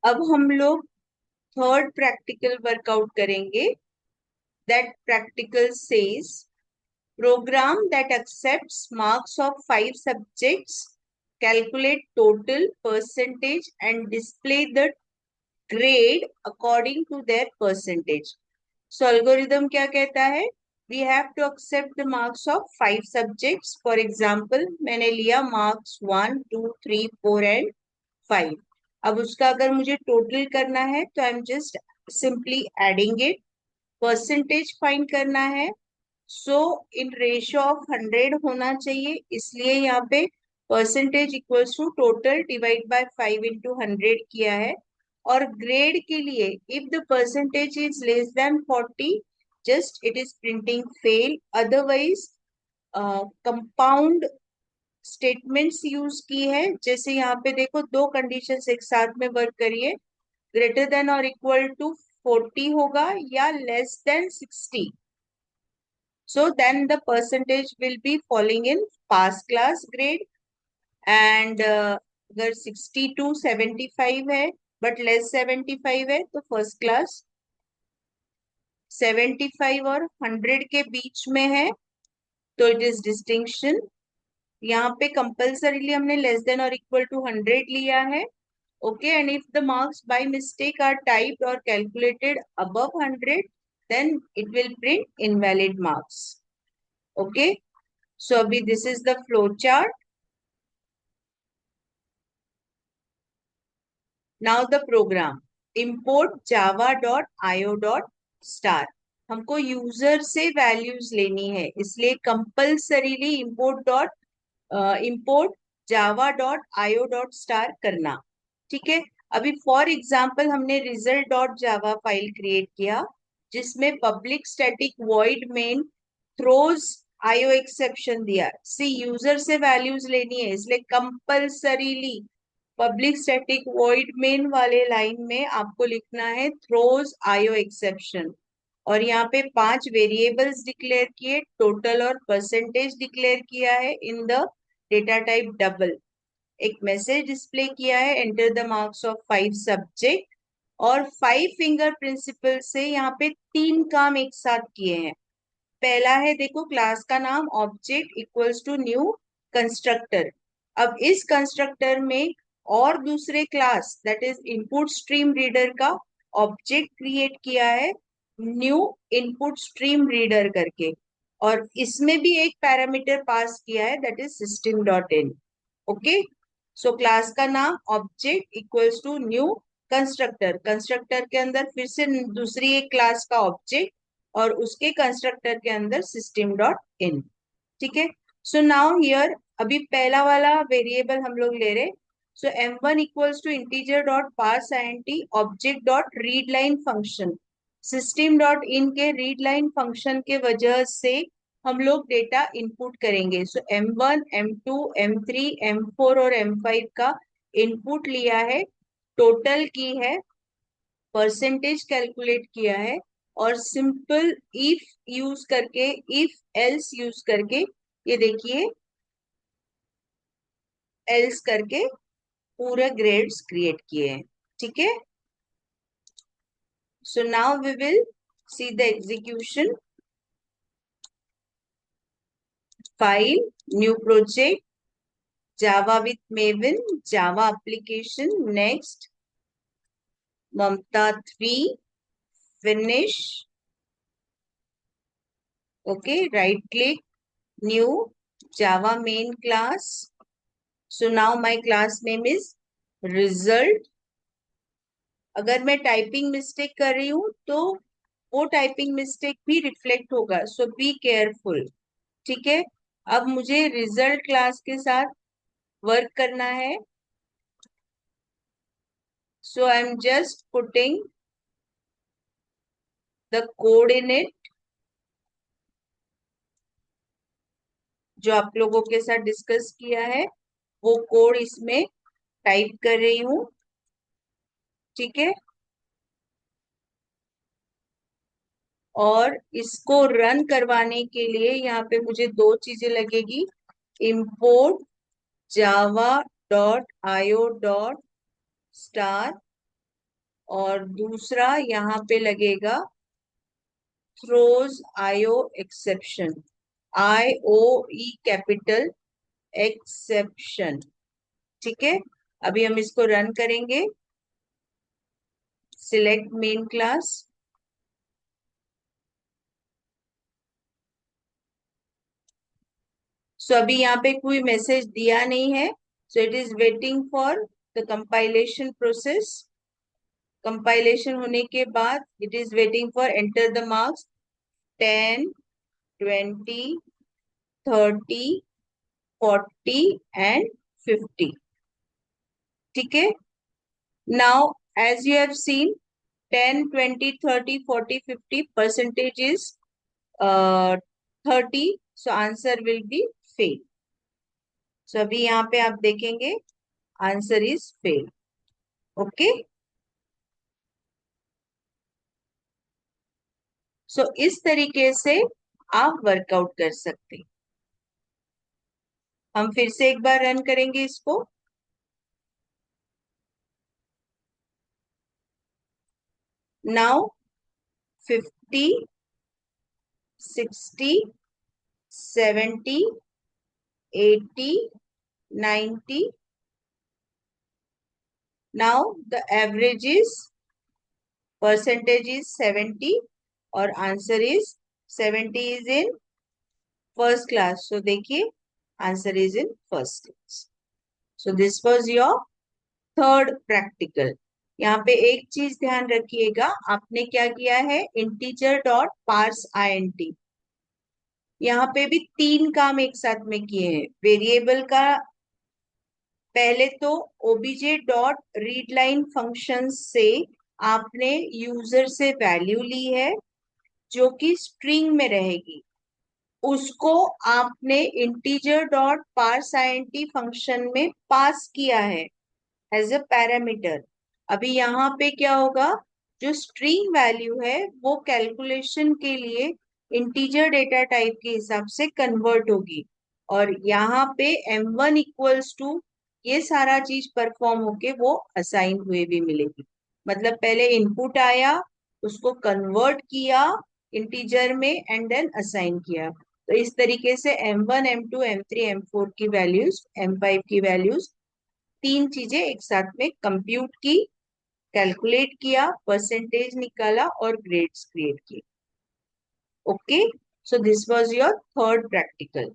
अब हम लोग थर्ड प्रैक्टिकल वर्कआउट करेंगे. That practical says program that accepts marks of 5 subjects, calculate total percentage and display the grade according to their percentage. So algorithm क्या कहता है? We have to accept the marks of 5 subjects. For example, मैंने लिया marks 1, 2, 3, 4 and 5. अब उसका अगर मुझे total करना है तो आई am just simply adding it. Percentage find करना है, सो इन रेशियो ऑफ 100 होना चाहिए, इसलिए यहाँ पे percentage equals to total divide by 5 into 100 किया है. और ग्रेड के लिए if the percentage is less than 40, just it is printing fail. Otherwise compound statements use की है. जैसे यहाँ पे देखो दो कंडीशंस एक साथ में वर्क करिए. ग्रेटर देन और इक्वल टू 40 होगा या less than 60. So then the percentage will be falling in pass class grade. And अगर 60 to 75 है but less 75 है तो फर्स्ट क्लास. 75 और 100 के बीच में है तो इट इज डिस्टिंक्शन. यहाँ पे कंपल्सरीली हमने लेस देन और इक्वल टू 100 लिया है. Okay, and if the marks by mistake are typed और calculated above 100, then it will print invalid marks. Okay, so abhi this is the flow chart. Now the program import java.io.star. हमको user से values लेनी है, इसलिए compulsorily import java.io.star करना. ठीक है. अभी फॉर एग्जाम्पल हमने result.java फाइल क्रिएट किया जिसमें public static void main throws IO exception दिया. सी यूजर से वैल्यूज लेनी है, इसलिए compulsorily public static void main वाले लाइन में आपको लिखना है थ्रोज आईओ एक्सेप्शन. और यहाँ पे 5 वेरिएबल्स डिक्लेयर किए, टोटल और परसेंटेज डिक्लेयर किया है in the data type double. एक मैसेज डिस्प्ले किया है enter the marks of 5 subject. और 5 फिंगर प्रिंसिपल से यहाँ पे 3 काम एक साथ किए हैं. पहला है देखो क्लास का नाम object equals to new constructor. अब इस कंस्ट्रक्टर में और दूसरे class that is input stream reader का ऑब्जेक्ट क्रिएट किया है न्यू इनपुट स्ट्रीम रीडर करके. और इसमें भी एक पैरामीटर पास किया है that is system dot in. Okay, so class का नाम object equals to new constructor. Constructor के अंदर फिर से दूसरी एक क्लास का ऑब्जेक्ट और उसके कंस्ट्रक्टर के अंदर सिस्टम डॉट इन. ठीक है. सो नाउ हियर अभी पहला वाला वेरिएबल हम लोग ले रहे. So m1 equals to integer dot parse int object dot read line function. System dot in के रीड लाइन फंक्शन के वजह से हम लोग डेटा इनपुट करेंगे. सो m1, m2, m3, m4 और m5 का इनपुट लिया है, टोटल की है, परसेंटेज कैलकुलेट किया है और सिंपल इफ यूज करके, इफ एल्स यूज करके, ये देखिए एल्स करके पूरे ग्रेड्स क्रिएट किए हैं. ठीक है. So now we will see the execution. File, new project, Java with Maven, Java application, next, ममता 3, finish. Okay, right click, new, Java main class. So now my class name is result. अगर मैं typing mistake कर रही हूँ तो वो typing mistake भी reflect होगा, सो बी केयरफुल. ठीक है. अब मुझे रिजल्ट क्लास के साथ वर्क करना है. So I am just putting the code in it जो आप लोगों के साथ डिस्कस किया है, वो कोड इसमें टाइप कर रही हूँ. ठीक है. और इसको रन करवाने के लिए यहाँ पे मुझे दो चीजें लगेगी. import java.io.star और दूसरा यहाँ पे लगेगा throws IO exception, IOE capital exception. ठीक है, अभी हम इसको रन करेंगे। Select main class. सो अभी यहाँ पे कोई मैसेज दिया नहीं है, so it is waiting for the compilation process. Compilation होने के बाद it is waiting for enter the marks 10, 20, 30, 40 and 50। ठीक है, now as you have seen 10, 20, 30, 40, 50 percentage is 30, so answer will be fail। सो अभी यहाँ पे आप देखेंगे आंसर इज फेल। ओके, सो इस तरीके से आप वर्कआउट कर सकते हैं। हम फिर से एक बार रन करेंगे इसको। Now 50, 60, 70, 80, 90। Now the average is, percentage is 70 और answer is 70 is in first class. So देखिए answer is in first class. So this was your third practical. यहाँ पे एक चीज ध्यान रखिएगा, आपने क्या किया है, इंटीजर डॉट पार्स INT। यहाँ पे भी तीन काम एक साथ में किए हैं। वेरिएबल का पहले तो OBJ dot read line function से आपने यूजर से वैल्यू ली है जो कि स्ट्रिंग में रहेगी, उसको आपने integer dot parse INT function में पास किया है एज अ पैरामीटर। अभी यहाँ पे क्या होगा, जो स्ट्रिंग वैल्यू है वो कैलकुलेशन के लिए इंटीजर डेटा टाइप के हिसाब से कन्वर्ट होगी, और यहाँ पे M1 इक्वल्स टू ये सारा चीज परफॉर्म होके वो असाइन हुए भी मिलेगी। मतलब पहले इनपुट आया, उसको कन्वर्ट किया इंटीजर में एंड देन असाइन किया। तो इस तरीके से M1, M2, M3, M4 की वैल्यूज, M5 की वैल्यूज, तीन चीजें एक साथ में कंप्यूट की, कैलकुलेट किया, परसेंटेज निकाला और ग्रेड्स क्रिएट किए। Okay, so this was your third practical.